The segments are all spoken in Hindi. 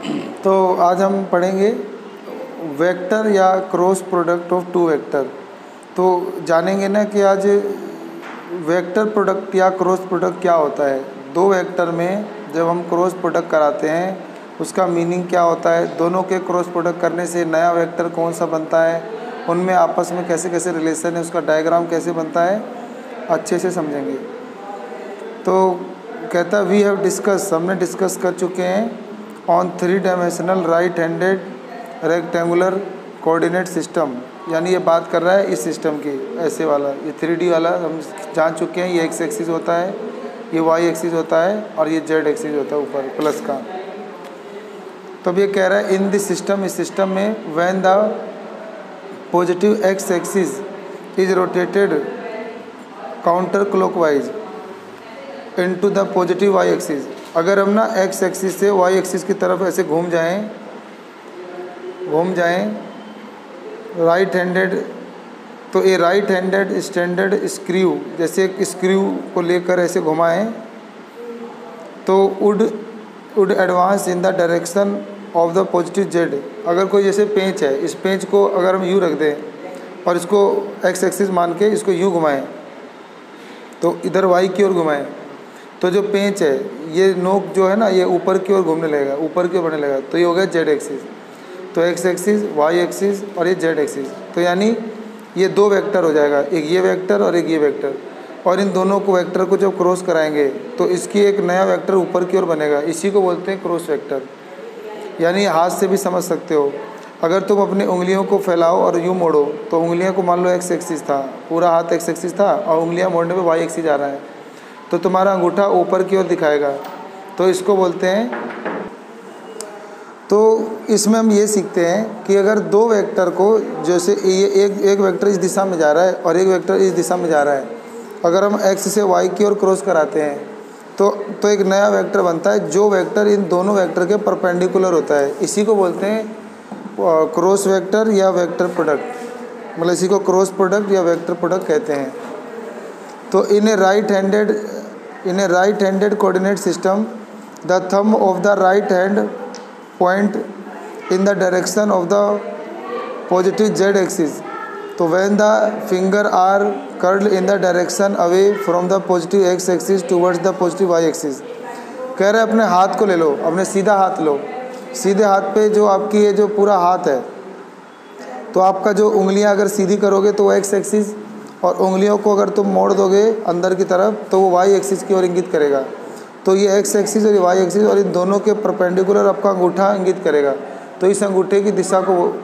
तो आज हम पढ़ेंगे वेक्टर या cross product of two vector. तो जानेंगे ना कि आज वेक्टर प्रोडक्ट या क्रॉस प्रोडक्ट क्या होता है। दो वेक्टर में जब हम क्रॉस प्रोडक्ट कराते हैं उसका मीनिंग क्या होता है, दोनों के क्रॉस प्रोडक्ट करने से नया वेक्टर कौन सा बनता है, उनमें आपस में कैसे कैसे रिलेशन है, उसका डायग्राम कैसे बनता है, अच्छे से समझेंगे। तो कहता है वी हैव डिस्कस, हमने डिस्कस कर चुके हैं on 3 dimensional right handed rectangular coordinate system. यानी ये बात कर रहा है इस सिस्टम की, ऐसे वाला, ये 3D वाला हम जान चुके हैं। ये एक्स एक्सिस होता है, ये वाई एक्सिस होता है और ये जेड एक्सिस होता है ऊपर प्लस का। तो अब ये कह रहा है इन दिस सिस्टम, इस सिस्टम में when the positive x axis is rotated counter clockwise into the positive Y axis. अगर हम ना एक्स एक्सिस से वाई एक्सिस की तरफ ऐसे घूम जाएं राइट हैंडेड, तो ये राइट हैंडेड स्टैंडर्ड स्क्रू, जैसे एक स्क्रू को लेकर ऐसे घुमाएं तो would advance in the direction of the positive Z. अगर कोई जैसे पेंच है, इस पेंच को अगर हम यू रख दें और इसको एक्स एक्सिस मान के इसको यू घुमाएं तो इधर वाई की ओर घुमाएं, तो जो पेंच है ये नोक जो है ना ये ऊपर की ओर घूमने लगेगा, ऊपर की ओर बढ़ने लगेगा। तो ये हो गया जेड एक्सिस। तो एक्स एक्सिस, वाई एक्सिस और ये जेड एक्सिस। तो यानी ये दो वेक्टर हो जाएगा, एक ये वेक्टर और एक ये वेक्टर। और इन दोनों को वेक्टर को जब क्रॉस कराएंगे तो इसकी एक नया वेक्टर ऊपर की ओर बनेगा, इसी को बोलते हैं क्रॉस वेक्टर। यानी हाथ से भी समझ सकते हो, अगर तुम अपनी उंगलियों को फैलाओ और यूँ मोड़ो तो उंगलियों को मान लो एक्स एक्सिस था, पूरा हाथ एक्स एक्सिस था और उंगलियाँ मोड़ने पे वाई एक्सिस आ रहा है, तो तुम्हारा अंगूठा ऊपर की ओर दिखाएगा, तो इसको बोलते हैं। तो इसमें हम ये सीखते हैं कि अगर दो वेक्टर को, जैसे ये एक वेक्टर इस दिशा में जा रहा है और एक वेक्टर इस दिशा में जा रहा है, अगर हम एक्स से वाई की ओर क्रॉस कराते हैं तो एक नया वेक्टर बनता है जो वेक्टर इन दोनों वेक्टर के परपेंडिकुलर होता है। इसी को बोलते हैं क्रॉस वेक्टर या वेक्टर प्रोडक्ट, मतलब इसी को क्रॉस प्रोडक्ट या वेक्टर प्रोडक्ट कहते हैं। तो in a right handed coordinate system the thumb of the right hand point in the direction of the positive Z axis. तो when the finger are curled in the direction away from the positive x axis towards the positive Y axis. कह रहे अपने हाथ को ले लो, अपने सीधा हाथ लो, सीधे हाथ पे जो आपकी ये जो पूरा हाथ है, तो आपका जो उंगलियां अगर सीधी करोगे तो वो एक्स एक्सिस, और उंगलियों को अगर तुम मोड़ दोगे अंदर की तरफ तो वो वाई एक्सिस की ओर इंगित करेगा। तो ये एक्स एक्सिस और ये वाई एक्सिस और इन दोनों के परपेंडिकुलर आपका अंगूठा इंगित करेगा। तो इस अंगूठे की दिशा को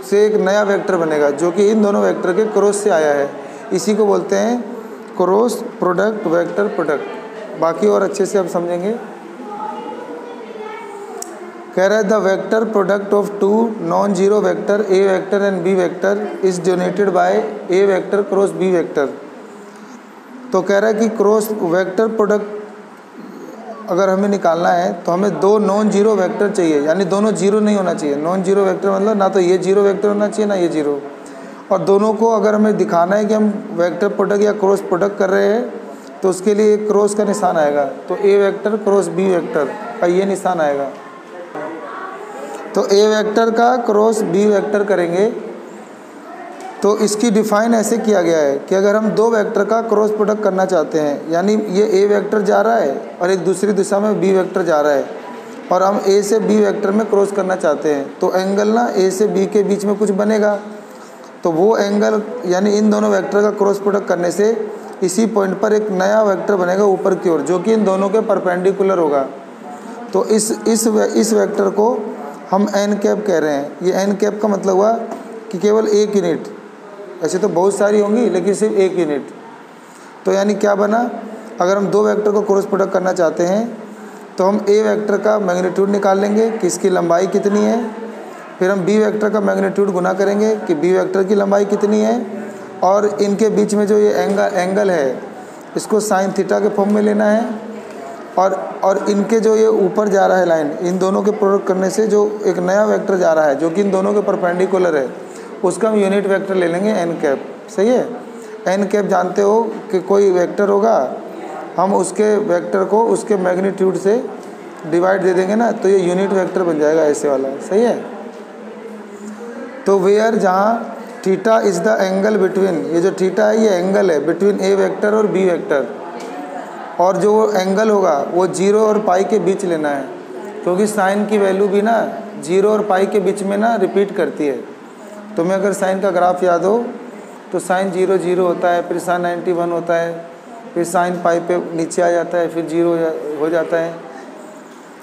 से एक नया वेक्टर बनेगा जो कि इन दोनों वेक्टर के क्रॉस से आया है। इसी को बोलते हैं क्रॉस प्रोडक्ट, वेक्टर प्रोडक्ट। बाकी और अच्छे से आप समझेंगे। कह रहा है the vector product of two non zero vector a vector and B vector is donated by a vector cross B vector. तो कह रहा है कि क्रॉस वेक्टर प्रोडक्ट अगर हमें निकालना है तो हमें दो नॉन जीरो वेक्टर चाहिए, यानी दोनों जीरो नहीं होना चाहिए। नॉन जीरो वेक्टर मतलब ना तो ये जीरो वेक्टर होना चाहिए ना ये जीरो, और दोनों को अगर हमें दिखाना है कि हम वेक्टर प्रोडक्ट या क्रॉस प्रोडक्ट कर रहे हैं तो उसके लिए एक क्रॉस का निशान आएगा। तो ए वेक्टर क्रॉस बी वेक्टर का ये निशान आएगा। तो ए वेक्टर का क्रॉस बी वेक्टर करेंगे तो इसकी डिफाइन ऐसे किया गया है कि अगर हम दो वेक्टर का क्रॉस प्रोडक्ट करना चाहते हैं, यानी ये ए वेक्टर जा रहा है और एक दूसरी दिशा में बी वेक्टर जा रहा है, और हम ए से बी वेक्टर में क्रॉस करना चाहते हैं, तो एंगल ना ए से बी के बीच में कुछ बनेगा। तो वो एंगल, यानी इन दोनों वेक्टर का क्रॉस प्रोडक्ट करने से इसी पॉइंट पर एक नया वेक्टर बनेगा ऊपर की ओर जो कि इन दोनों के परपेंडिकुलर होगा। तो इस वेक्टर को हम एन कैप कह रहे हैं। ये एन कैप का मतलब हुआ कि केवल एक यूनिट, ऐसे तो बहुत सारी होंगी लेकिन सिर्फ एक यूनिट। तो यानी क्या बना, अगर हम दो वेक्टर को क्रॉस प्रोडक्ट करना चाहते हैं तो हम ए वेक्टर का मैग्नीट्यूड निकाल लेंगे कि इसकी लंबाई कितनी है, फिर हम बी वेक्टर का मैग्नीट्यूड गुना करेंगे कि बी वेक्टर की लंबाई कितनी है, और इनके बीच में जो ये एंगल है इसको साइन थीटा के फॉर्म में लेना है, और इनके जो ये ऊपर जा रहा है लाइन, इन दोनों के प्रोडक्ट करने से जो एक नया वेक्टर जा रहा है जो कि इन दोनों के परपेंडिकुलर है, उसका हम यूनिट वेक्टर ले लेंगे एन कैप। सही है। एन कैप जानते हो कि कोई वेक्टर होगा, हम उसके वेक्टर को उसके मैग्नीट्यूड से डिवाइड दे देंगे ना तो ये यूनिट वेक्टर बन जाएगा ऐसे वाला, सही है। तो वेयर जहाँ theta is the angle between, ये जो थीटा है ये एंगल है बिटवीन ए वेक्टर और बी वेक्टर, और जो एंगल होगा वो 0 और पाई के बीच लेना है, क्योंकि साइन की वैल्यू भी ना 0 और पाई के बीच में ना रिपीट करती है। तो मैं अगर साइन का ग्राफ याद हो तो साइन 0 0 होता है, फिर साइन 91 होता है, फिर साइन पाई पे नीचे आ जाता है, फिर 0 हो जाता है।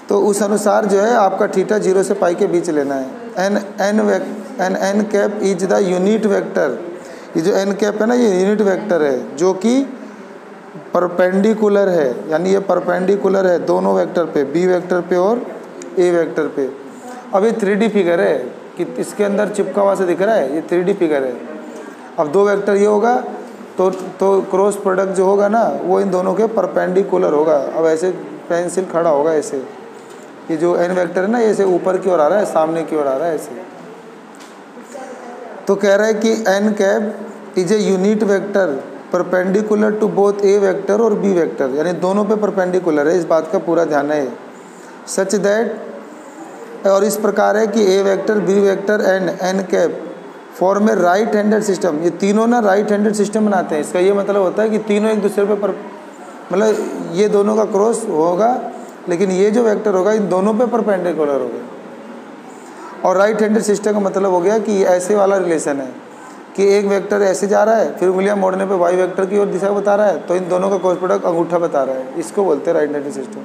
तो उस अनुसार जो है आपका थीटा 0 से पाई के बीच लेना है। N cap is the unit vector, ये जो एन कैप है ना ये यूनिट वेक्टर है जो कि परपेंडिकुलर है, यानी ये परपेंडिकुलर है दोनों वेक्टर पे, बी वेक्टर पे और ए वेक्टर पे। अब ये 3D फिगर है कि इसके अंदर चिपका हुआ से दिख रहा है, ये 3D फिगर है। अब दो वेक्टर ये होगा तो क्रॉस प्रोडक्ट जो होगा ना वो इन दोनों के परपेंडिकुलर होगा। अब ऐसे पेंसिल खड़ा होगा ऐसे, ये जो एन वेक्टर है ना ऐसे ऊपर की ओर आ रहा है, सामने की ओर आ रहा है ऐसे। तो कह रहा है कि n cap is a unit vector perpendicular to both a vector और बी वेक्टर, यानी दोनों पे परपेंडिकुलर है, इस बात का पूरा ध्यान है। सच दैट, और इस प्रकार है कि A vector B vector and N cap form a right handed system, ये तीनों ना राइट हैंडेड सिस्टम बनाते हैं। इसका ये मतलब होता है कि तीनों एक दूसरे पे मतलब ये दोनों का क्रॉस होगा, लेकिन ये जो वेक्टर होगा इन दोनों पे परपेंडिकुलर होगा। और राइट हैंडेड सिस्टम का मतलब हो गया कि ये ऐसे वाला रिलेशन है कि एक वेक्टर ऐसे जा रहा है, फिर उंगलियां मोड़ने पे वाई वेक्टर की ओर दिशा बता रहा है, तो इन दोनों का क्रॉस प्रोडक्ट अंगूठा बता रहा है, इसको बोलते हैं right handed system.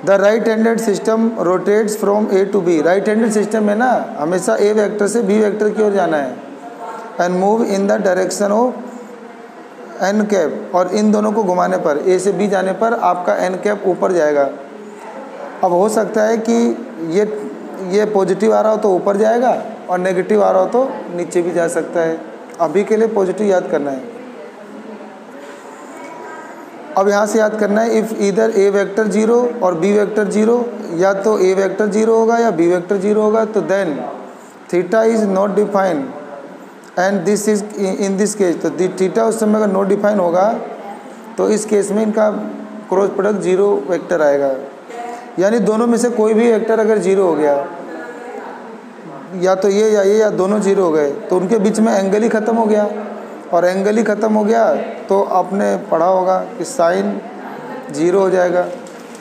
The right handed system rotates from a to b, right handed system में ना हमेशा ए वेक्टर से बी वेक्टर की ओर जाना है, and move in the direction of n cap, और इन दोनों को घुमाने पर ए से बी जाने पर आपका एन कैप ऊपर जाएगा। अब हो सकता है कि ये पॉजिटिव आ रहा हो तो ऊपर जाएगा और नेगेटिव आ रहा हो तो नीचे भी जा सकता है। अभी के लिए पॉजिटिव याद करना है। अब यहाँ से याद करना है, इफ़ इधर ए वेक्टर 0 और बी वेक्टर 0, या तो ए वेक्टर 0 होगा या बी वेक्टर 0 होगा, तो then theta is not defined and this is in this case, तो थीटा उस समय अगर नॉट डिफाइन होगा तो इस केस में इनका क्रॉस प्रोडक्ट 0 वेक्टर आएगा। यानी दोनों में से कोई भी वेक्टर अगर 0 हो गया, या तो ये या दोनों 0 हो गए, तो उनके बीच में एंगल ही ख़त्म हो गया, और एंगल ही ख़त्म हो गया तो आपने पढ़ा होगा कि साइन 0 हो जाएगा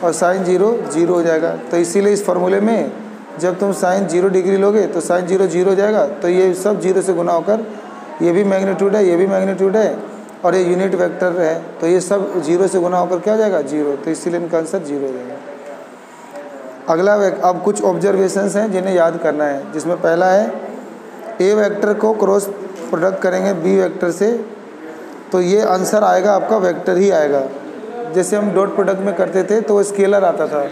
और साइन 0 0 हो जाएगा। तो इसीलिए इस फार्मूले में जब तुम साइन 0 डिग्री लोगे तो साइन 0 0 हो जाएगा, तो ये सब 0 से गुना होकर ये भी मैग्नीट्यूड है, ये भी मैग्नीट्यूड है, और ये यूनिट वेक्टर है, तो ये सब 0 से गुना होकर क्या हो जाएगा 0, तो इसीलिए इनका आंसर 0 हो जाएगा। अगला अब कुछ ऑब्जर्वेशंस हैं जिन्हें याद करना है, जिसमें पहला है ए वेक्टर को क्रॉस प्रोडक्ट करेंगे बी वेक्टर से तो ये आंसर आएगा आपका वेक्टर ही आएगा। जैसे हम डॉट प्रोडक्ट में करते थे तो वो स्केलर आता था,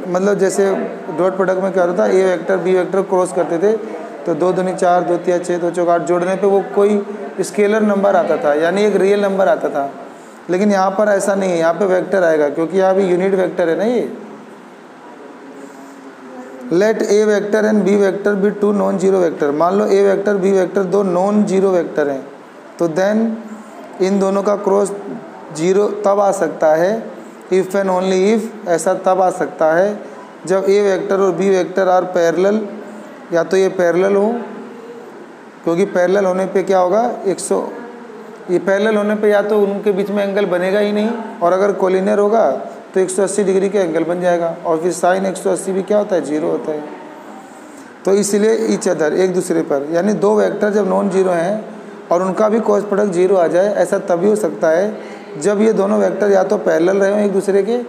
मतलब जैसे डॉट प्रोडक्ट में क्या होता था, ए वेक्टर बी वेक्टर क्रॉस करते थे तो 2 दूनी 4 2 3 6 2 चौक 8 जोड़ने पे वो कोई स्केलर नंबर आता था, यानी एक रियल नंबर आता था। लेकिन यहाँ पर ऐसा नहीं है, यहाँ पे वेक्टर आएगा क्योंकि यहाँ भी यूनिट वेक्टर है ना ये। Let A vector and B vector B 2 non zero vector, मान लो A vector B vector 2 non zero vector हैं, तो देन इन दोनों का क्रॉस 0 तब आ सकता है, इफ़ एंड ओनली इफ़, ऐसा तब आ सकता है जब ए वेक्टर और बी वेक्टर आर पैरेलल, या तो ये पैरेलल हो, क्योंकि पैरेलल होने पे क्या होगा ये पैरेलल होने पे या तो उनके बीच में एंगल बनेगा ही नहीं, और अगर कोलिनियर होगा तो 180 डिग्री का एंगल बन जाएगा, और फिर साइन 180 भी क्या होता है 0 होता है। तो इसलिए ईच अदर एक दूसरे पर, यानी दो वेक्टर जब नॉन जीरो हैं और उनका भी क्रॉस प्रोडक्ट 0 आ जाए, ऐसा तभी हो सकता है जब ये दोनों वेक्टर या तो पैरेलल रहे हो एक दूसरे के,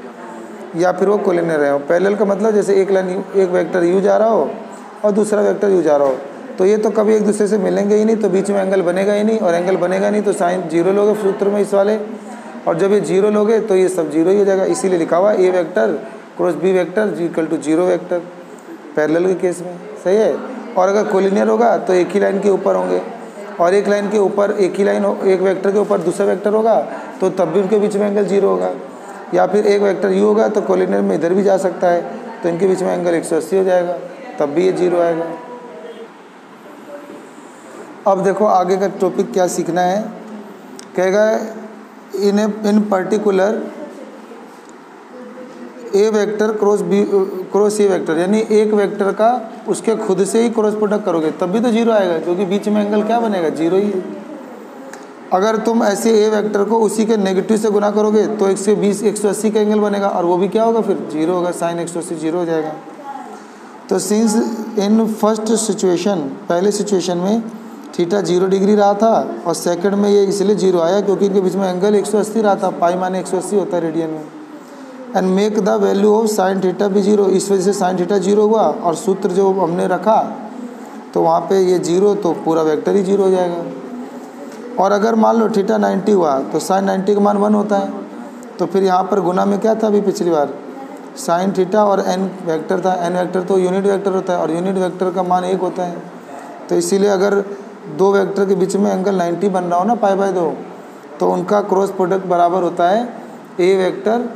या फिर वो कोलिनियर रहे हो। पैरेलल का मतलब जैसे एक वेक्टर यू जा रहा हो और दूसरा वेक्टर यू जा रहा हो, तो ये तो कभी एक दूसरे से मिलेंगे ही नहीं, तो बीच में एंगल बनेगा ही नहीं, और एंगल बनेगा नहीं तो साइन 0 लोगे सूत्र में इस वाले, और जब ये 0 लोगे तो ये सब 0 ही हो जाएगा। इसीलिए लिखा हुआ A vector cross B vector equal to 0 vector parallel के केस में, सही है। और अगर कोलिनियर होगा तो एक ही लाइन के ऊपर होंगे, और एक लाइन के ऊपर एक वेक्टर के ऊपर दूसरा वेक्टर होगा तो तब भी उनके बीच में एंगल 0 होगा, या फिर एक वेक्टर यू होगा तो कोलिनियर में इधर भी जा सकता है तो इनके बीच में एंगल 180 हो जाएगा, तब भी ये 0 आएगा। अब देखो आगे का टॉपिक क्या सीखना है, कहेगा इन particular A vector cross a vector, यानी एक वेक्टर का उसके खुद से ही क्रॉस प्रोडक्ट करोगे तब भी तो जीरो आएगा, क्योंकि बीच में एंगल क्या बनेगा, जीरो ही है। अगर तुम ऐसे ए वेक्टर को उसी के नेगेटिव से गुना करोगे तो 120 180 का एंगल बनेगा, और वो भी क्या होगा, फिर जीरो होगा, साइन 180 जीरो हो जाएगा। तो सिंस इन फर्स्ट सिचुएशन, पहले सिचुएशन में थीटा 0 डिग्री रहा था, और सेकंड में ये इसलिए जीरो आया क्योंकि इनके बीच में एंगल 180 रहा था, पाई माने 180 होता है रेडियन में। And make the value of sine theta भी जीरो, इस वजह से साइन थीटा जीरो हुआ, और सूत्र जो हमने रखा तो वहाँ पे ये जीरो, तो पूरा वेक्टर ही जीरो हो जाएगा। और अगर मान लो थीटा 90 हुआ तो साइन 90 का मान 1 होता है, तो फिर यहाँ पर गुना में क्या था अभी पिछली बार, साइन थीटा और एन वेक्टर था, एन वेक्टर तो यूनिट वेक्टर होता है, और यूनिट वेक्टर का मान 1 होता है। तो इसीलिए अगर दो वेक्टर के बीच में एंगल 90 बन रहा हो ना π/2, तो उनका क्रॉस प्रोडक्ट बराबर होता है ए वेक्टर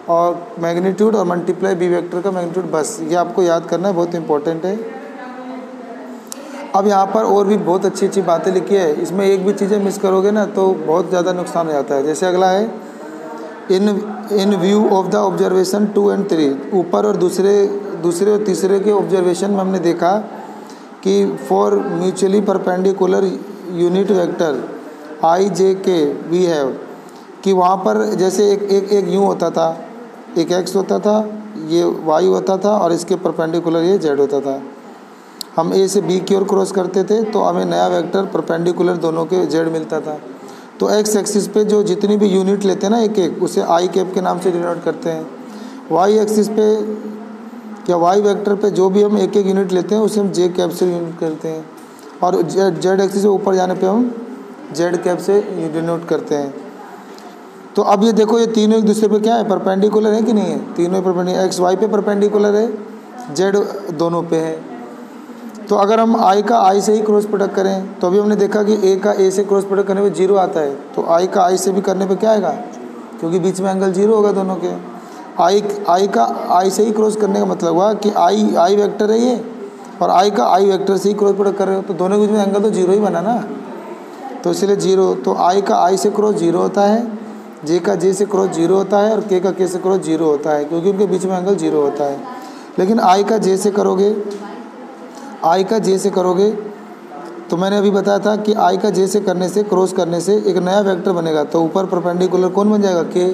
और मैग्नीट्यूड और मल्टीप्लाई बी वेक्टर का मैग्नीट्यूड। बस ये आपको याद करना है, बहुत इंपॉर्टेंट है। अब यहाँ पर और भी बहुत अच्छी अच्छी बातें लिखी है, इसमें एक भी चीज़ें मिस करोगे ना तो बहुत ज़्यादा नुकसान हो जाता है। जैसे अगला है इन view of the observation 2 and 3, ऊपर और दूसरे और तीसरे के ऑब्जर्वेशन में हमने देखा कि for mutually perpendicular unit vector I J K we have, कि वहाँ पर जैसे एक यूँ होता था, एक एक्स होता था, ये वाई होता था, और इसके परपेंडिकुलर ये जेड होता था। हम ए से बी की ओर क्रॉस करते थे तो हमें नया वेक्टर परपेंडिकुलर दोनों के जेड मिलता था। तो एक्स एक्सिस पे जो जितनी भी यूनिट लेते हैं ना एक एक, उसे आई कैप के नाम से डिनोट करते हैं। वाई एक्सिस पे या वाई वेक्टर पे जो भी हम एक एक यूनिट लेते हैं उसे हम जे कैप से यूनिट करते हैं, और जेड एक्सिस से ऊपर जाने पे हम जेड कैप से डिनोट करते हैं। तो अब ये देखो, ये तीनों एक दूसरे पे क्या है, परपेंडिकुलर है कि नहीं है, तीनों परपेंडिकुलर, एक्स वाई पे परपेंडिकुलर है, जेड दोनों पे है। तो अगर हम आई का आई से ही क्रॉस प्रोडक्ट करें तो अभी हमने देखा कि ए का ए से क्रॉस प्रोडक्ट करने पे जीरो आता है, तो आई का आई से भी करने पे क्या आएगा, क्योंकि बीच में एंगल जीरो होगा दोनों के। आई का आई से ही क्रॉस करने का मतलब हुआ कि आई वेक्टर है ये, और आई का आई वेक्टर से ही क्रॉस प्रोडक्ट कर रहे हो, तो दोनों के बीच में एंगल तो जीरो ही बना ना, तो इसलिए जीरो। तो आई का आई से क्रॉस जीरो होता है, जे का जे से क्रॉस जीरो होता है, और के का के से क्रॉस जीरो होता है, क्योंकि उनके बीच में एंगल जीरो होता है। लेकिन आई का जे से करोगे, आई का जे से करोगे तो मैंने अभी बताया था कि आई का जे से करने से, क्रॉस करने से एक नया वेक्टर बनेगा, तो ऊपर परपेंडिकुलर कौन बन जाएगा, के।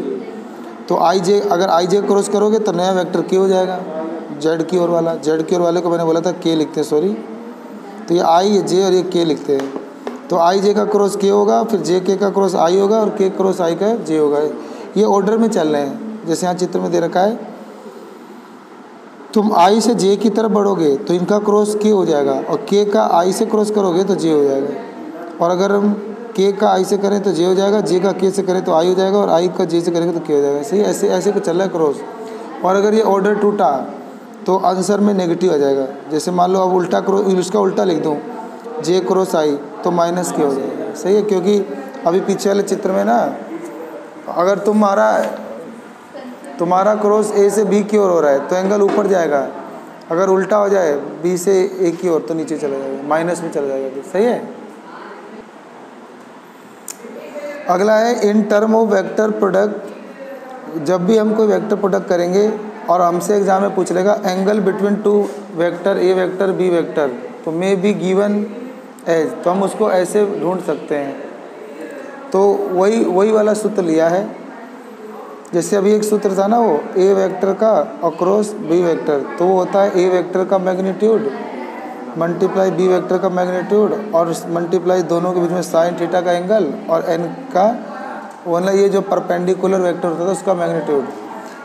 तो आई जे, अगर आई जे क्रॉस करोगे तो नया वेक्टर के हो जाएगा, जेड की ओर वाला। जेड की ओर वाले को मैंने बोला था के लिखते हैं, सॉरी, तो ये आई, ये जे और ये के लिखते हैं। तो आई जे का क्रॉस के होगा, फिर जे के का क्रॉस आई होगा, और के क्रॉस आई का जे होगा। ये ऑर्डर में चल रहे हैं, जैसे यहाँ चित्र में दे रखा है। तुम आई से जे की तरफ बढ़ोगे तो इनका क्रॉस के हो जाएगा, और के का आई से क्रॉस करोगे तो जे हो जाएगा। और अगर हम के का आई से करें तो जे हो जाएगा, जे का के से करें तो आई हो जाएगा, और आई का जे से करेंगे तो के हो जाएगा। सही, ऐसे ऐसे को चल रहा है क्रॉस। और अगर ये ऑर्डर टूटा तो आंसर में नेगेटिव आ जाएगा। जैसे मान लो अब उल्टा क्रॉस, उसका उल्टा लिख दूँ, जे क्रॉस आई तो माइनस के हो जाएगा। सही है, क्योंकि अभी पीछे वाले चित्र में ना, अगर तुम्हारा क्रॉस ए से बी की ओर हो रहा है तो एंगल ऊपर जाएगा, अगर उल्टा हो जाए बी से ए की ओर तो नीचे चला जाएगा, माइनस में चला जाएगा। सही है। अगला है in term of vector product. जब भी हम कोई वेक्टर प्रोडक्ट करेंगे और हमसे एग्जाम में पूछ लेगा angle between two vector a vector B vector, तो मे बी गिवन एज, तो हम उसको ऐसे ढूंढ सकते हैं। तो वही वाला सूत्र लिया है। जैसे अभी एक सूत्र था ना, वो ए वेक्टर का अक्रॉस बी वेक्टर, तो वो होता है ए वेक्टर का मैग्नीट्यूड मल्टीप्लाई बी वेक्टर का मैग्नीट्यूड, और मल्टीप्लाई दोनों के बीच में साइन थीटा का एंगल, और एन का वरना ये जो परपेंडिकुलर वेक्टर होता था उसका मैग्नीट्यूड।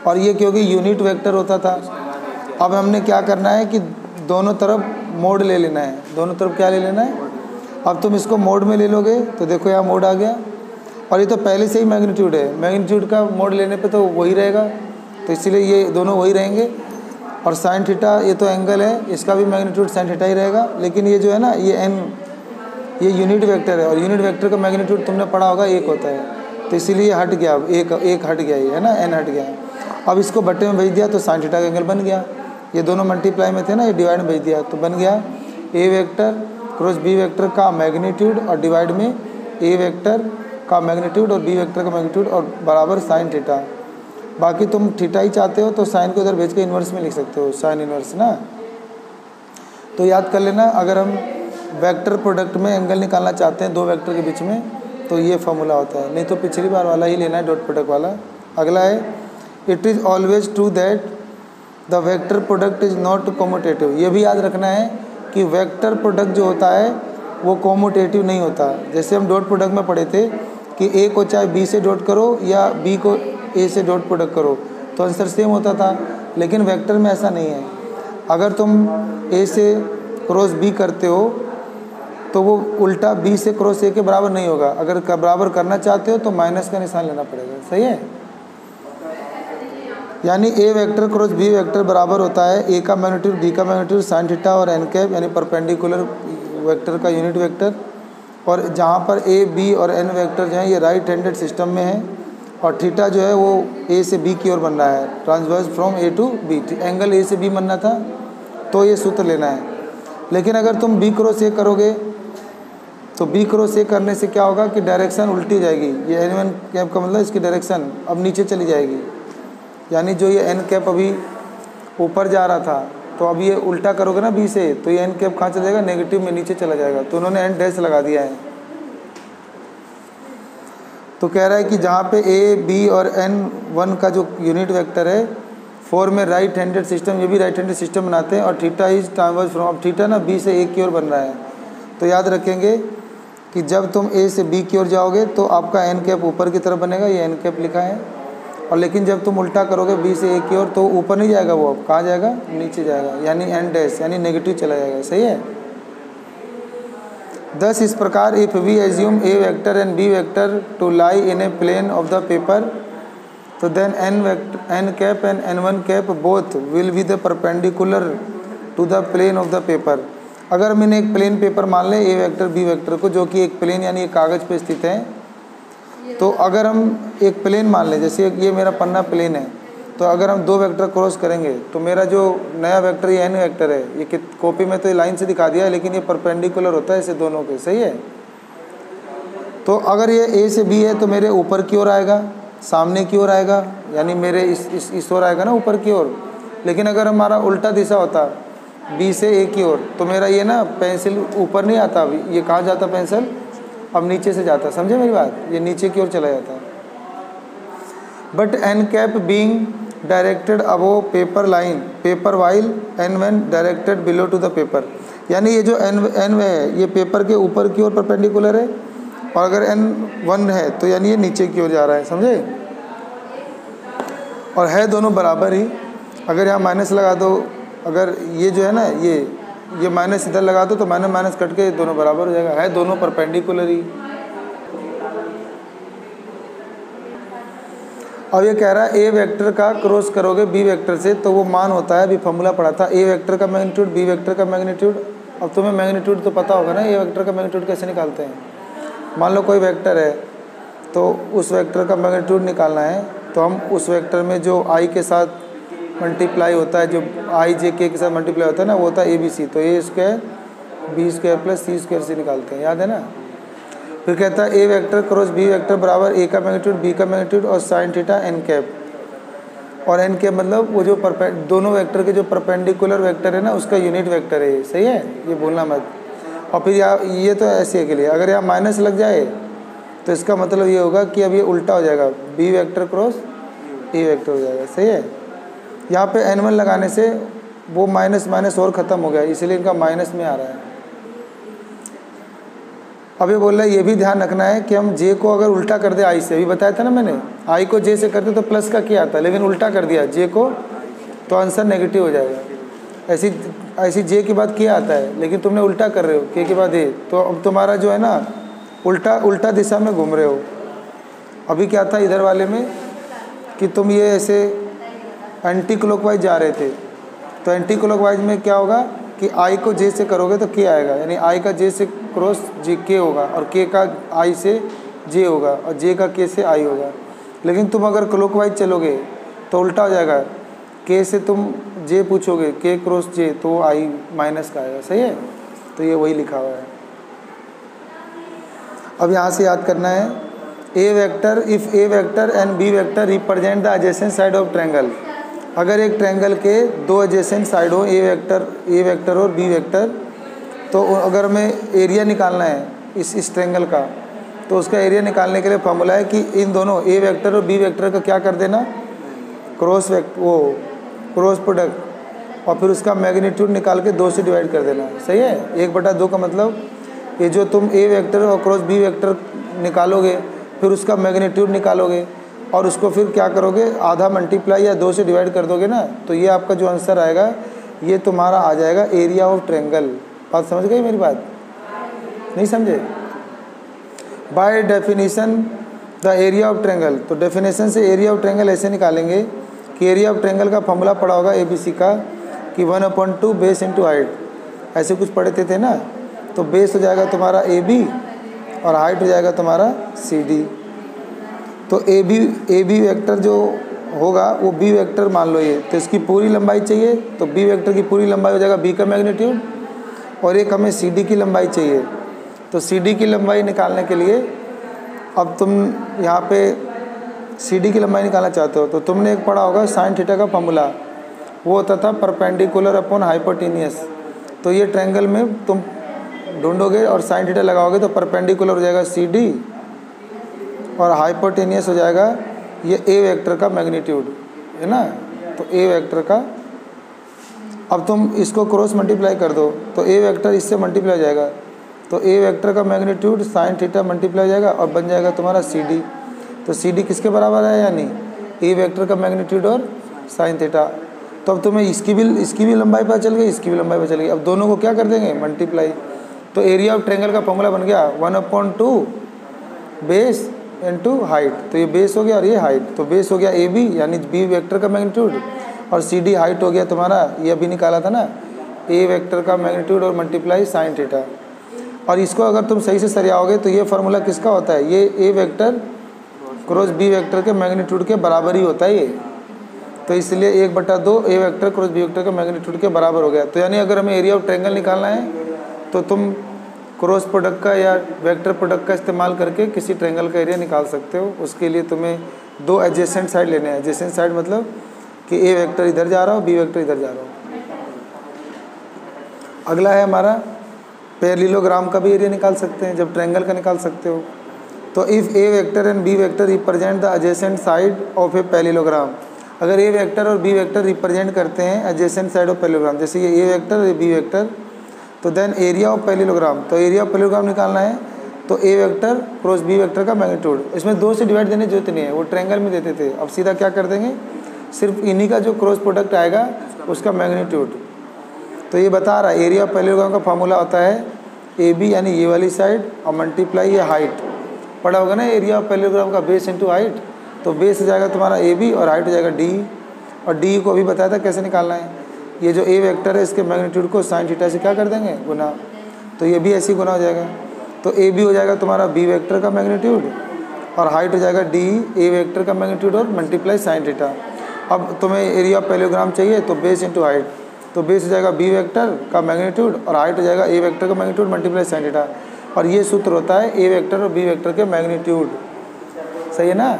और ये क्योंकि यूनिट वेक्टर होता था, अब हमने क्या करना है कि दोनों तरफ मोड ले लेना है। दोनों तरफ क्या ले लेना है, अब तुम इसको मोड में ले लोगे तो देखो यहाँ मोड आ गया, और ये तो पहले से ही मैग्नीट्यूड है, मैग्नीट्यूड का मोड लेने पे तो वही रहेगा, तो इसीलिए ये दोनों वही रहेंगे। और साइन थीटा ये तो एंगल है, इसका भी मैग्नीट्यूड साइन थीटा ही रहेगा। लेकिन ये जो है ना, ये एन, ये यूनिट वेक्टर है, और यूनिट वेक्टर का मैग्नीट्यूड तुमने पढ़ा होगा 1 होता है, तो इसीलिए हट गया, एक हट गया, ये है ना, एन हट गया। अब इसको बट्टे में भेज दिया तो साइन थीटा का एंगल बन गया। ये दोनों मल्टीप्लाई में थे ना, ये डिवाइड में भेज दिया तो बन गया ए वेक्टर क्रॉस बी वेक्टर का मैग्नीट्यूड, और डिवाइड में ए वेक्टर का मैग्नीट्यूड और बी वेक्टर का मैग्नीट्यूड, और बराबर साइन थीटा। बाकी तुम थीटा ही चाहते हो तो साइन को इधर भेज के इन्वर्स में लिख सकते हो, साइन इन्वर्स ना। तो याद कर लेना, अगर हम वेक्टर प्रोडक्ट में एंगल निकालना चाहते हैं दो वेक्टर के बीच में तो ये फॉर्मूला होता है, नहीं तो पिछली बार वाला ही लेना है, डॉट प्रोडक्ट वाला। अगला है it is always true that the vector product is not commutative. ये भी याद रखना है कि वेक्टर प्रोडक्ट जो होता है वो कॉम्यूटेटिव नहीं होता। जैसे हम डॉट प्रोडक्ट में पढ़े थे कि ए को चाहे बी से डॉट करो या बी को ए से डॉट प्रोडक्ट करो तो आंसर सेम होता था, लेकिन वेक्टर में ऐसा नहीं है। अगर तुम ए से क्रॉस बी करते हो तो वो उल्टा बी से क्रॉस ए के बराबर नहीं होगा। अगर बराबर करना चाहते हो तो माइनस का निशान लेना पड़ेगा, सही है। यानी ए वेक्टर क्रॉस बी वेक्टर बराबर होता है ए का मैग्नीट्यूड बी का मैग्नीट्यूड साइन थीटा और एन कैप, यानी परपेंडिकुलर वेक्टर का यूनिट वेक्टर। और जहाँ पर ए बी और एन वेक्टर जो हैं ये राइट हैंडेड सिस्टम में है और थीटा जो है वो ए से बी की ओर बन रहा है, transverse from a to b. Angle a से बी बनना था तो ये सूत्र लेना है। लेकिन अगर तुम बी क्रॉस ए करोगे तो बी क्रॉस ए करने से क्या होगा कि डायरेक्शन उल्टी जाएगी। ये एन वन कैप का मतलब इसकी डायरेक्शन अब नीचे चली जाएगी, यानी जो ये एन कैप अभी ऊपर जा रहा था तो अब ये उल्टा करोगे ना बी से तो ये एन कैप कहाँ चला जाएगा, नेगेटिव में नीचे चला जाएगा। तो उन्होंने एन डैश लगा दिया है। तो कह रहा है कि जहाँ पे ए बी और एन वन का जो यूनिट वेक्टर है 4 में राइट हैंडेड सिस्टम, ये भी राइट हैंडेड सिस्टम बनाते हैं और थीटा इज ट्रांसवर्स फ्रॉम, अब थीटा ना बी से ए की ओर बन रहा है। तो याद रखेंगे कि जब तुम ए से बी की ओर जाओगे तो आपका एन कैप ऊपर की तरफ बनेगा, ये एन कैप लिखा है। और लेकिन जब तुम उल्टा करोगे बी से ए की ओर तो ऊपर नहीं जाएगा, वो अब कहाँ जाएगा, नीचे जाएगा, यानी एन डैश यानी नेगेटिव चला जाएगा, सही है। thus इस प्रकार if we assume A vector and B vector to lie in a plane of the paper तो then N cap and N one cap both will be the perpendicular to the plane of the paper. अगर मैंने एक प्लेन पेपर मान लें ए वेक्टर बी वेक्टर को, जो कि एक प्लेन यानी एक कागज़ पे स्थित है, तो अगर हम एक प्लेन मान लें, जैसे ये मेरा पन्ना प्लेन है, तो अगर हम दो वेक्टर क्रॉस करेंगे तो मेरा जो नया वेक्टर ये एन वेक्टर है, ये कॉपी में तो ये लाइन से दिखा दिया है लेकिन ये परपेंडिकुलर होता है इसे दोनों के, सही है। तो अगर ये ए से बी है तो मेरे ऊपर की ओर आएगा, सामने की ओर आएगा, यानी मेरे इस ओर आएगा ना ऊपर की ओर। लेकिन अगर हमारा उल्टा दिशा होता बी से ए की ओर तो मेरा ये ना पेंसिल ऊपर नहीं आता, ये कहाँ जाता पेंसिल, अब नीचे से जाता, समझे मेरी बात, ये नीचे की ओर चला जाता। But n cap being directed above paper line paper while n one directed below to the paper, यानी ये जो एन वे है ये पेपर के ऊपर की ओर परपेंडिकुलर है और अगर एन वन है तो यानी ये नीचे की ओर जा रहा है, समझे। और है दोनों बराबर ही। अगर यहाँ माइनस लगा दो, अगर ये जो है ना ये माइनस इधर लगा दो तो माइनस माइनस कट के दोनों बराबर हो जाएगा, है दोनों परपेंडिकुलर ही। अब ये कह रहा है ए वेक्टर का क्रॉस करोगे बी वेक्टर से तो वो मान होता है, अभी फॉर्मूला पढ़ा था, ए वेक्टर का मैग्नीट्यूड बी वेक्टर का मैग्नीट्यूड। अब तुम्हें मैग्नीट्यूड तो पता होगा ना, ए वेक्टर का मैग्नीट्यूड कैसे निकालते हैं। मान लो कोई वेक्टर है तो उस वेक्टर का मैग्नीट्यूड निकालना है तो हम उस वेक्टर में जो आई के साथ मल्टीप्लाई होता है, जो आई जे के साथ मल्टीप्लाई होता है ना, वो होता है ए बी सी, तो ए स्क्वायर बी स्क्वायर प्लस सी स्क्वायर से निकालते हैं, याद है ना। फिर कहता है A vector cross B vector बराबर ए का मैग्नीट्यूड बी का मैग्नीट्यूड और साइन थीटा एन कैप, और एन कैप मतलब वो जो दोनों वेक्टर के जो परपेंडिकुलर वेक्टर है ना उसका यूनिट वेक्टर है, सही है, ये भूलना मत। और फिर ये तो ऐसे के लिए अगर यहाँ माइनस लग जाए तो इसका मतलब ये होगा कि अब ये उल्टा हो जाएगा, b vector cross a vector हो जाएगा, सही है। यहाँ पे एन वन लगाने से वो माइनस माइनस और ख़त्म हो गया, इसलिए इनका माइनस में आ रहा है। अब ये बोल रहा है ये भी ध्यान रखना है कि हम जे को अगर उल्टा कर दे आई से, अभी बताया था ना मैंने, आई को जे से करते तो प्लस का क्या आता है, लेकिन उल्टा कर दिया जे को तो आंसर नेगेटिव हो जाएगा। ऐसी जे की बात क्या आता है, लेकिन तुमने उल्टा कर रहे हो के के बाद ए, तो अब तुम्हारा जो है ना उल्टा दिशा में घूम रहे हो। अभी क्या था इधर वाले में कि तुम ये ऐसे एंटी क्लॉकवाइज जा रहे थे, तो एंटी क्लॉकवाइज में क्या होगा कि आई को जे से करोगे तो के आएगा, यानी आई का जे से क्रॉस जे के होगा और के का आई से जे होगा और जे का के से आई होगा। लेकिन तुम अगर क्लॉकवाइज चलोगे तो उल्टा हो जाएगा, के से तुम जे पूछोगे के क्रॉस जे तो आई माइनस का आएगा, सही है। तो ये वही लिखा हुआ है। अब यहाँ से याद करना है A vector if A vector and B vector represent the adjacent side of triangle. अगर एक ट्रायंगल के दो एडजेसेंट साइड हो, ए वेक्टर और बी वेक्टर, तो अगर हमें एरिया निकालना है इस ट्रायंगल का, तो उसका एरिया निकालने के लिए फॉर्मूला है कि इन दोनों ए वेक्टर और बी वेक्टर का क्या कर देना, क्रॉस प्रोडक्ट, और फिर उसका मैग्नीट्यूड निकाल के 2 से डिवाइड कर देना। सही है। 1/2 का मतलब ये जो तुम ए वेक्टर और क्रॉस बी वेक्टर निकालोगे, फिर उसका मैग्नीट्यूड निकालोगे और उसको फिर क्या करोगे, आधा मल्टीप्लाई या 2 से डिवाइड कर दोगे ना, तो ये आपका जो आंसर आएगा ये तुम्हारा आ जाएगा एरिया ऑफ ट्रायंगल। बात समझ गई मेरी बात? नहीं समझे? By definition the area of triangle, तो डेफिनेशन से एरिया ऑफ ट्रायंगल ऐसे निकालेंगे कि एरिया ऑफ ट्रायंगल का फॉर्मूला पड़ा होगा ABC का कि 1/2 बेस इंटू हाइट, ऐसे कुछ पढ़ते थे ना। तो बेस हो जाएगा तुम्हारा AB और हाइट हो जाएगा तुम्हारा CD। तो AB वेक्टर जो होगा वो B वेक्टर मान लो ये, तो इसकी पूरी लंबाई चाहिए, तो B वेक्टर की पूरी लंबाई हो जाएगा B का मैग्नीट्यूड, और एक हमें CD की लंबाई चाहिए। तो CD की लंबाई निकालने के लिए अब तुम यहाँ पे CD की लंबाई निकालना चाहते हो, तो तुमने एक पढ़ा होगा साइन थीटा का फॉर्मूला, वो होता था परपेंडिकुलर अपॉन हाइपोटेनियस। तो ये ट्रायंगल में तुम ढूंढोगे और साइन थीटा लगाओगे तो परपेंडिकुलर हो जाएगा CD और हाइपोटेनियस हो जाएगा ये A वेक्टर का मैग्नीट्यूड, है ना। तो A वेक्टर का, अब तुम इसको क्रॉस मल्टीप्लाई कर दो तो A वेक्टर इससे मल्टीप्लाई हो जाएगा, तो A वेक्टर का मैग्नीट्यूड साइन थीटा मल्टीप्लाई हो जाएगा और बन जाएगा तुम्हारा CD। तो CD किसके बराबर है, यानी A वेक्टर का मैग्नीट्यूड और साइन थीटा। तो अब तुम्हें इसकी भी लंबाई पता चल गई, इसकी भी लंबाई पता चल गई। अब दोनों को क्या कर देंगे, मल्टीप्लाई। तो एरिया ऑफ ट्रायंगल का फॉर्मूला बन गया 1/2 बेस इंटू हाइट। तो ये बेस हो गया और ये हाइट, तो बेस हो गया AB यानी B वेक्टर का मैग्नीट्यूड, और CD हाइट हो गया तुम्हारा, ये अभी निकाला था ना, A वेक्टर का मैग्नीट्यूड और मल्टीप्लाई साइन थीटा। और इसको अगर तुम सही से सरियाओगे तो ये फार्मूला किसका होता है, ये A vector cross B vector के मैग्नीट्यूड के बराबर ही होता है ये। तो इसलिए 1/2 A vector cross B vector के मैग्नीट्यूड के बराबर हो गया। तो यानी अगर हमें एरिया ऑफ ट्रायंगल निकालना है तो तुम क्रॉस प्रोडक्ट का या वेक्टर प्रोडक्ट का इस्तेमाल करके किसी ट्रायंगल का एरिया निकाल सकते हो। उसके लिए तुम्हें 2 एडजेसेंट साइड लेने हैं। एडजेसेंट साइड मतलब कि A वेक्टर इधर जा रहा हो, B वेक्टर इधर जा रहा हो। अगला है हमारा पैरेललोग्राम का भी एरिया निकाल सकते हैं, जब ट्रायंगल का निकाल सकते हो। तो if A vector and B vector represent the adjacent side of a parallelogram, अगर A वेक्टर और B वेक्टर रिप्रेजेंट करते हैं एडजेसेंट साइड ऑफ पैरेललोग्राम, जैसे ये A वेक्टर और ये B वेक्टर, तो देन एरिया ऑफ पैरेललोग्राम, तो एरिया ऑफ पैरेललोग्राम निकालना है तो A vector cross B vector का मैग्नीट्यूड, इसमें 2 से डिवाइड देने की जरूरत नहीं है, वो ट्रायंगल में देते थे। अब सीधा क्या कर देंगे, सिर्फ इन्हीं का जो क्रॉस प्रोडक्ट आएगा उसका मैग्नीट्यूड। तो ये बता रहा है एरिया ऑफ पैरेललोग्राम का फॉर्मूला होता है AB यानी ये वाली साइड और मल्टीप्लाई ये हाइट। पढ़ा होगा ना एरिया ऑफ पैरेललोग्राम का बेस इंटू हाइट, तो बेस हो जाएगा तुम्हारा AB और हाइट हो जाएगा D, और D को अभी बताया था कैसे निकालना है। ये जो A वेक्टर है इसके मैग्नीट्यूड को साइन थीटा से क्या कर देंगे, गुना, तो ये भी ऐसे ही गुना हो जाएगा। तो AB हो जाएगा तुम्हारा B वेक्टर का मैग्नीट्यूड और हाइट हो जाएगा D A वेक्टर का मैग्नीट्यूड और मल्टीप्लाई साइन थीटा। अब तुम्हें एरिया ऑफ पैरेललोग्राम चाहिए तो बेस इंटू हाइट, तो बेस हो जाएगा B वेक्टर का मैग्नीट्यूड और हाइट हो जाएगा A वेक्टर का मैग्नीट्यूड मल्टीप्लाई साइन थीटा। और ये सूत्र होता है A वेक्टर और B वेक्टर के मैग्नीट्यूड। सही है ना।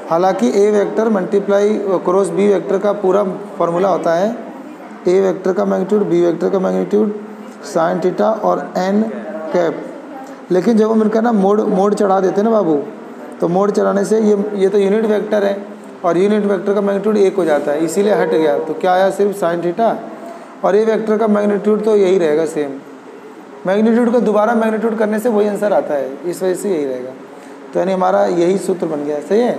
हालांकि A vector multiply cross B vector का पूरा फार्मूला होता है A वेक्टर का मैग्नीट्यूड, B वेक्टर का मैग्नीट्यूड, साइन थीटा और n कैप। लेकिन जब हम इनका ना मोड चढ़ा देते हैं ना बाबू, तो मोड चढ़ाने से ये तो यूनिट वेक्टर है और यूनिट वेक्टर का मैग्नीट्यूड 1 हो जाता है, इसीलिए हट गया। तो क्या आया, सिर्फ साइन थीटा, और A वेक्टर का मैग्नीट्यूड तो यही रहेगा सेम। मैग्नीट्यूड को दोबारा मैग्नीट्यूड करने से वही आंसर आता है, इस वजह से यही रहेगा। तो यानी हमारा यही सूत्र बन गया। सही है।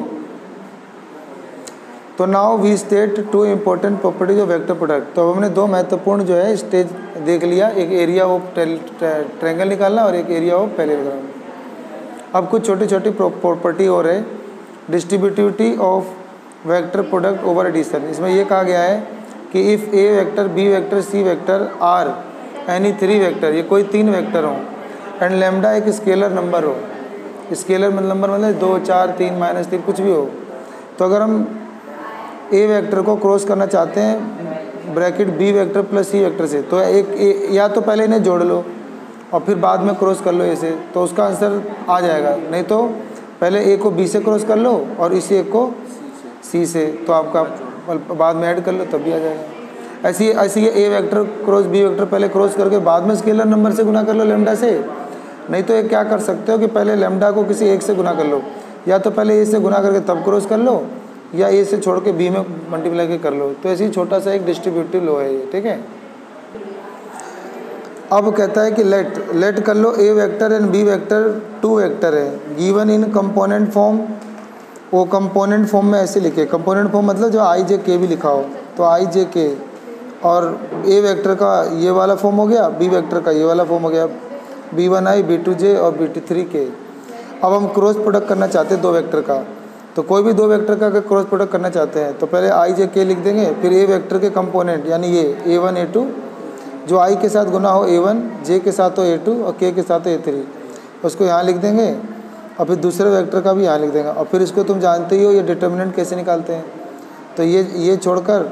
तो now we state 2 important properties of vector product. तो हमने 2 महत्वपूर्ण जो है स्टेज देख लिया, एक एरिया ऑफ ट्रायंगल निकालना और एक एरिया ऑफ पैरेललोग्राम। अब कुछ छोटी छोटी प्रॉपर्टी और है। Distributivity of vector product over addition, इसमें ये कहा गया है कि if A vector B vector C vector are any 3 vector, ये कोई 3 वेक्टर हो, एंड लैम्डा एक स्केलर नंबर हो। स्केलर नंबर मतलब 2, 4, 3, -3 कुछ भी हो। तो अगर हम A वेक्टर को क्रॉस करना चाहते हैं bracket B vector plus C vector से, तो या तो पहले इन्हें जोड़ लो और फिर बाद में क्रॉस कर लो ऐसे, तो उसका आंसर आ जाएगा। नहीं तो पहले ए को बी से क्रॉस कर लो और इस ए को सी से, तो आपका बाद में ऐड कर लो तब भी आ जाएगा। ऐसी ये ए वेक्टर क्रॉस बी वेक्टर पहले क्रॉस करके बाद में स्केलर नंबर से गुना कर लो लैम्डा से। नहीं तो ये क्या कर सकते हो कि पहले लैम्डा को किसी एक से गुना कर लो, या तो पहले ए से गुना करके तब क्रॉस कर लो, या ए से छोड़ के बी में मल्टीप्लाई के कर लो। तो ऐसे ही छोटा सा एक डिस्ट्रीब्यूटिव लॉ है ये, ठीक है। अब कहता है कि लेट कर लो A vector and B vector two vector है गिवन इन कंपोनेंट फॉर्म। वो कंपोनेंट फॉर्म में ऐसे लिखे, कंपोनेंट फॉर्म मतलब जो आई जे के भी लिखा हो, तो आई जे के, और ए वेक्टर का ये वाला फॉर्म हो गया, बी वेक्टर का ये वाला फॉर्म हो गया, b1i b2j और b3k। अब हम क्रॉस प्रोडक्ट करना चाहते हैं दो वेक्टर का, तो कोई भी दो वेक्टर का अगर क्रॉस प्रोडक्ट करना चाहते हैं तो पहले आई जे के लिख देंगे, फिर ए वेक्टर के कंपोनेंट यानी ये a1 a2 जो आई के साथ गुना हो a1, जे के साथ हो a2 और के साथ हो a3, उसको यहाँ लिख देंगे, और फिर दूसरे वेक्टर का भी यहाँ लिख देंगे। और फिर इसको तुम जानते ही हो ये डिटर्मिनेंट कैसे निकालते हैं, तो ये छोड़कर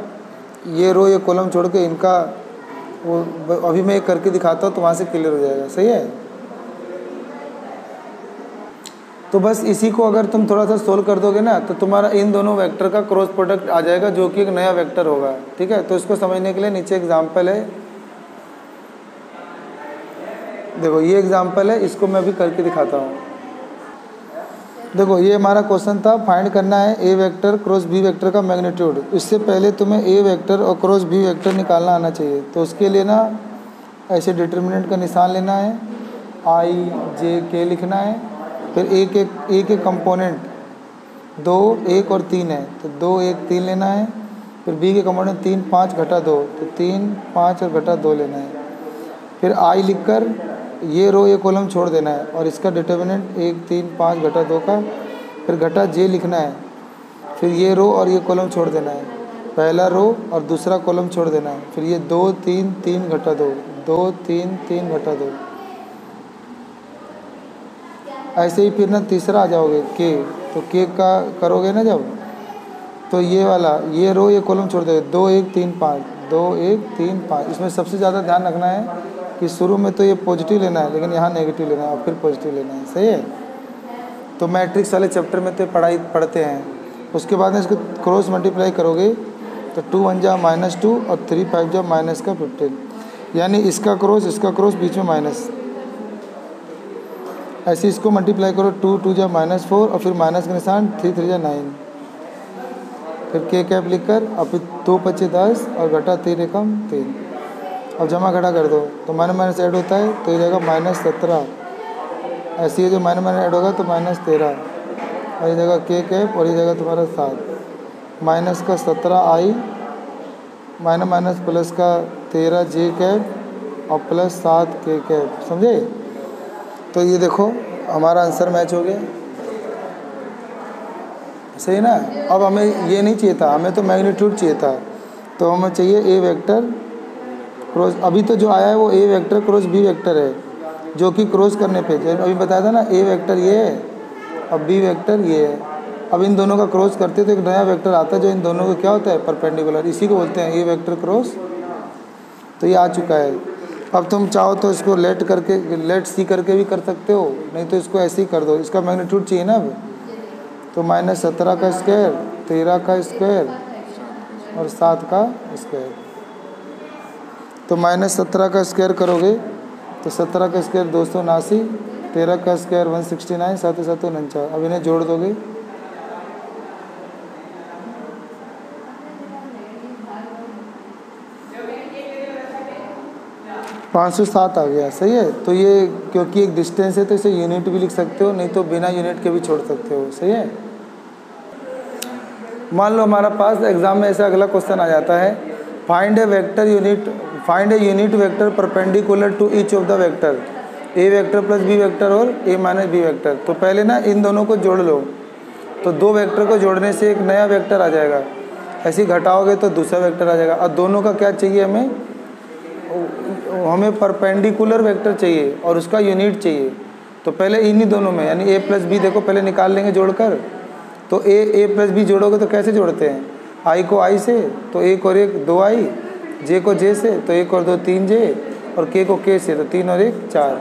ये रो ये कॉलम छोड़ के इनका वो अभी मैं एक करके दिखाता हूँ तो वहाँ से क्लियर हो जाएगा, सही है। तो बस इसी को अगर तुम थोड़ा सा सोल्व कर दोगे ना तो तुम्हारा इन दोनों वेक्टर का क्रॉस प्रोडक्ट आ जाएगा जो कि एक नया वेक्टर होगा, ठीक है। तो इसको समझने के लिए नीचे एग्जाम्पल है, देखो ये एग्जाम्पल है, इसको मैं भी करके दिखाता हूँ। देखो ये हमारा क्वेश्चन था, फाइंड करना है A vector cross B vector का मैग्नीट्यूड। इससे पहले तुम्हें ए वेक्टर और क्रॉस बी वेक्टर निकालना आना चाहिए। तो उसके लिए ना ऐसे डिटर्मिनेंट का निशान लेना है, आई जे के लिखना है, फिर ए के कंपोनेंट 2, 1 और 3 है, तो 2, 1, 3 लेना है। फिर बी के कंपोनेंट 3, 5 घटा 2, तो 3, 5 और घटा 2 लेना है। फिर आई लिखकर ये रो ये कॉलम छोड़ देना है, और इसका डिटर्मिनेंट 1, 3, 5 घटा 2 का, फिर घटा जे लिखना है। फिर ये रो और ये कॉलम छोड़ देना है, पहला रो और दूसरा कॉलम छोड़ देना है। फिर ये 2, 3, 3 घटा 2, 2, 3, 3 घटा 2, ऐसे ही फिर ना तीसरा आ जाओगे के, तो के का करोगे ना जब, तो ये वाला ये रो ये कॉलम छोड़ दोगे, 2, 1, 3, 5, 2, 1, 3, 5। इसमें सबसे ज़्यादा ध्यान रखना है कि शुरू में तो ये पॉजिटिव लेना है, लेकिन यहाँ नेगेटिव लेना है और फिर पॉजिटिव लेना है, सही है। तो मैट्रिक्स वाले चैप्टर में तो पढ़ते हैं। उसके बाद में इसको क्रॉस मल्टीप्लाई करोगे तो 2 1 जा -2 और 3 5 जा -15, यानी इसका क्रॉस बीच में माइनस, ऐसे इसको मल्टीप्लाई करो, 2 2 जा -4 और फिर माइनस का निशान, 3 3 जा 9, फिर के कैप लिखकर, और फिर 2 5 10 और घटा 3 एकम 3। अब जमा घटा कर दो तो माइनस ऐड होता है, तो ये जगह -17, ऐसी है जो माइनस ऐड होगा तो -13, और ये जगह के कैप और ये जगह तुम्हारा 7, माइनस का 17 आई, माइनस प्लस का 13 जे कैप और प्लस 7 के कैप, समझे। तो ये देखो हमारा आंसर मैच हो गया, सही ना। अब हमें ये नहीं चाहिए था, हमें तो मैग्नीट्यूड चाहिए था, तो हमें चाहिए ए वेक्टर क्रॉस, अभी तो जो आया है वो ए वेक्टर क्रॉस बी वेक्टर है, जो कि क्रॉस करने पे अभी बताया था ना, ए वेक्टर ये है अब बी वेक्टर ये है। अब इन दोनों का क्रॉस करते तो एक नया वेक्टर आता है जो इन दोनों को क्या होता है, परपेंडिकुलर, इसी को बोलते हैं ए वेक्टर क्रॉस। तो ये आ चुका है। अब तुम चाहो तो इसको लेट सी करके भी कर सकते हो, नहीं तो इसको ऐसे ही कर दो। इसका मैग्नीट्यूड चाहिए ना अब, तो -17 का स्क्वायर, 13 का स्क्वायर और 7 का स्क्वायर। तो -17 का स्क्वायर करोगे तो 17 का स्क्वायर 279, 13 का स्क्वायर 169, 7 7 49। अब इन्हें जोड़ दोगे, $507 आ गया, सही है। तो ये क्योंकि एक डिस्टेंस है तो इसे यूनिट भी लिख सकते हो, नहीं तो बिना यूनिट के भी छोड़ सकते हो, सही है। मान लो हमारा पास एग्जाम में ऐसा अगला क्वेश्चन आ जाता है, find a unit vector perpendicular to each of the vector, a vector plus b vector और ए माइनस बी वेक्टर। तो पहले ना इन दोनों को जोड़ लो, तो दो वेक्टर को जोड़ने से एक नया वेक्टर आ जाएगा, ऐसे ही घटाओगे तो दूसरा वेक्टर आ जाएगा। और दोनों का क्या चाहिए, हमें परपेंडिकुलर वेक्टर चाहिए और उसका यूनिट चाहिए। तो पहले इन्हीं दोनों में यानी ए प्लस बी देखो पहले निकाल लेंगे जोड़कर। तो ए प्लस बी जोड़ोगे तो कैसे जोड़ते हैं, आई को आई से तो 1 और 1 2 आई, जे को जे से तो 1 और 2 3 जे, और के को के से तो 3 और 1 4।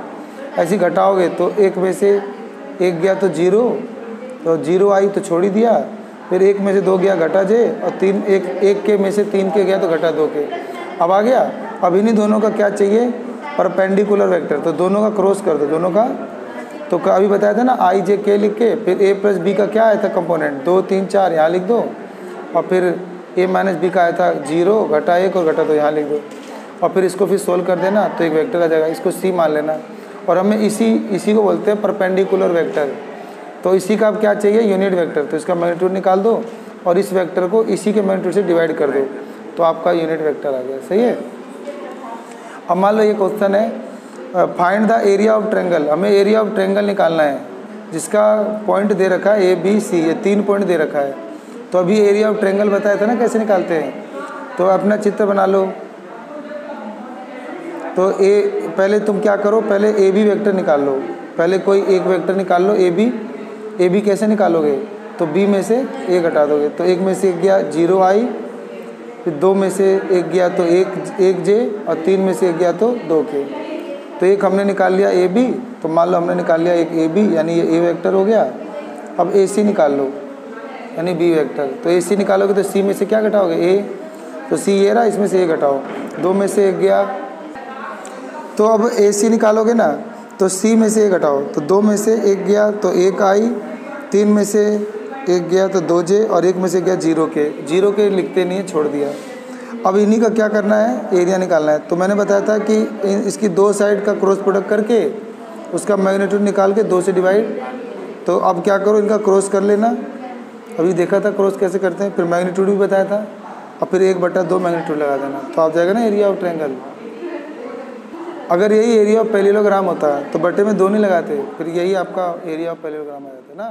ऐसे घटाओगे तो एक में से एक गया तो 0 तो 0 आई तो छोड़ ही दिया, फिर 1 में से 2 गया घटा जे, और 3 एक के में से 3 के गया तो घटा 2 के। अब आ गया। अब इन्हीं दोनों का क्या चाहिए, परपेंडिकुलर वेक्टर। तो दोनों का क्रॉस कर दो, दोनों का। तो अभी बताया था ना आई जे के लिख के, फिर ए प्लस बी का क्या आया था कंपोनेंट, 2 3 4 यहाँ लिख दो, और फिर ए माइनस बी का आया था 0 घटा 1 और घटा 2 यहाँ लिख दो, और फिर इसको फिर सोल्व कर देना तो एक वेक्टर आ जाएगा। इसको सी मान लेना, और हमें इसी को बोलते हैं परपेंडिकुलर वेक्टर। तो इसी का अब क्या चाहिए, यूनिट वेक्टर। तो इसका मैग्नीट्यूड निकाल दो और इस वेक्टर को इसी के मैग्नीट्यूड से डिवाइड कर दो, तो आपका यूनिट वेक्टर आ गया। सही है। अब मान लो ये क्वेश्चन है, find the area of triangle. हमें एरिया ऑफ ट्रायंगल निकालना है जिसका पॉइंट दे रखा है ए बी सी, ये 3 पॉइंट दे रखा है। तो अभी एरिया ऑफ ट्रायंगल बताया था ना कैसे निकालते हैं। तो अपना चित्र बना लो। तो पहले तुम क्या करो, पहले ए बी वेक्टर निकाल लो। पहले कोई एक वेक्टर निकाल लो ए बी कैसे निकालोगे, तो बी में से ए घटा दोगे। तो 1 में से 1 गया 0 आई, फिर 2 में से 1 गया तो 1 जे, और 3 में से 1 गया तो 2 के। तो एक हमने निकाल लिया ए बी। तो मान लो हमने निकाल लिया एक ए बी, यानी ये ए वेक्टर हो गया। अब ए सी निकाल लो, यानी बी वेक्टर। तो ए सी निकालोगे तो सी में से क्या घटाओगे, ए। तो सी ये रहा, इसमें से ए घटाओ, 2 में से 1 गया। तो अब ए सी निकालोगे ना, तो सी में से 1 घटाओ, तो 2 में से 1 गया तो 1 आई, 3 में से 1 गया तो 2 जे, और 1 में से गया 0 के लिखते नहीं है, छोड़ दिया। अब इन्हीं का क्या करना है, एरिया निकालना है। तो मैंने बताया था कि इसकी 2 साइड का क्रॉस प्रोडक्ट करके उसका मैग्नीट्यूड निकाल के 2 से डिवाइड। तो अब क्या करो, इनका क्रॉस कर लेना। अभी देखा था क्रॉस कैसे करते हैं, फिर मैग्नीट्यूड भी बताया था, और फिर 1/2 मैग्नीट्यूड लगा देना, तो आप जाएगा ना एरिया ऑफ ट्रायंगल। अगर यही एरिया ऑफ पैरेललोग्राम होता तो बटे में 2 नहीं लगाते, फिर यही आपका एरिया ऑफ पैरेललोग्राम आ जाता ना।